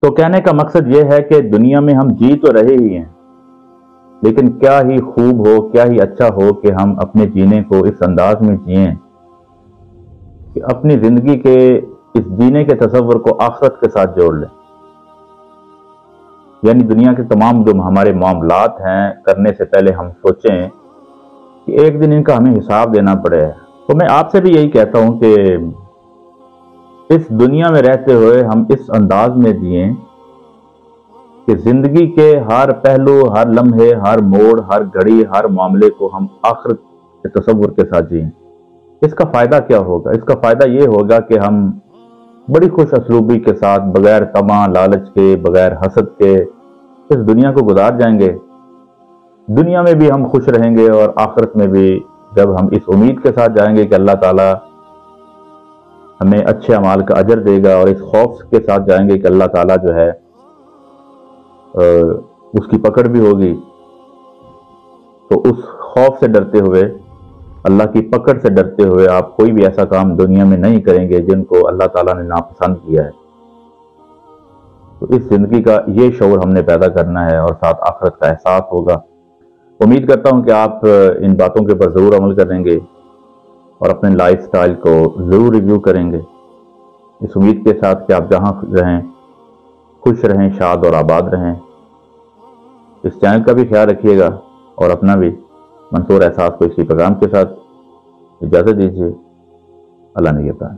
تو کہنے کا مقصد یہ ہے کہ دنیا میں ہم جی تو رہے ہی ہیں، لیکن کیا ہی خوب ہو، کیا ہی اچھا ہو کہ ہم اپنے جینے کو اس انداز میں جئیں کہ اپنی زندگی کے اس جینے کے تصور کو آخرت کے ساتھ جوڑ لیں۔ یعنی دنیا کے تمام جو ہمارے معاملات ہیں کرنے سے پہلے ہم سوچیں کہ ایک دن ان کا ہمیں حساب دینا پڑے۔ تو میں آپ سے بھی یہی کہتا ہوں کہ اس دنیا میں رہتے ہوئے ہم اس انداز میں جئیں کہ زندگی کے ہر پہلو، ہر لمحے، ہر موڑ، ہر گھڑی، ہر معاملے کو ہم آخرت کے تصور کے ساتھ جئیں۔ اس کا فائدہ کیا ہوگا؟ اس کا فائدہ یہ ہوگا کہ ہم بڑی خوش اسلوبی کے ساتھ، بغیر طمع لالچ کے، بغیر حسد کے اس دنیا کو گزار جائیں گے۔ دنیا میں بھی ہم خوش رہیں گے اور آخرت میں بھی جب ہم اس امید کے ساتھ جائیں گے کہ اللہ تعالیٰ ہمیں اچھے اعمال کا اجر دے گا، اور اس خوف کے ساتھ جائیں گے کہ اللہ تعالیٰ جو ہے اس کی پکڑ بھی ہوگی، تو اس خوف سے ڈرتے ہوئے، اللہ کی پکڑ سے ڈرتے ہوئے آپ کوئی بھی ایسا کام دنیا میں نہیں کریں گے جن کو اللہ تعالیٰ نے ناپسند کیا ہے۔ تو اس زندگی کا یہ شعور ہم نے پیدا کرنا ہے، اور ساتھ آخرت کا احساس ہوگا۔ امید کرتا ہوں کہ آپ ان باتوں کے اوپر ضرور عمل کریں گے اور اپنے لائف سٹائل کو ضرور ریویو کریں گے، اس امید کے ساتھ کہ آپ جہاں رہیں خوش رہیں، شاد اور آباد رہیں۔ اس چینل کا بھی خیال رکھیے گا اور اپنا بھی۔ منصور احساس کو اسی پیغام کے ساتھ اجازت دیجیے۔ اللہ نگہبان۔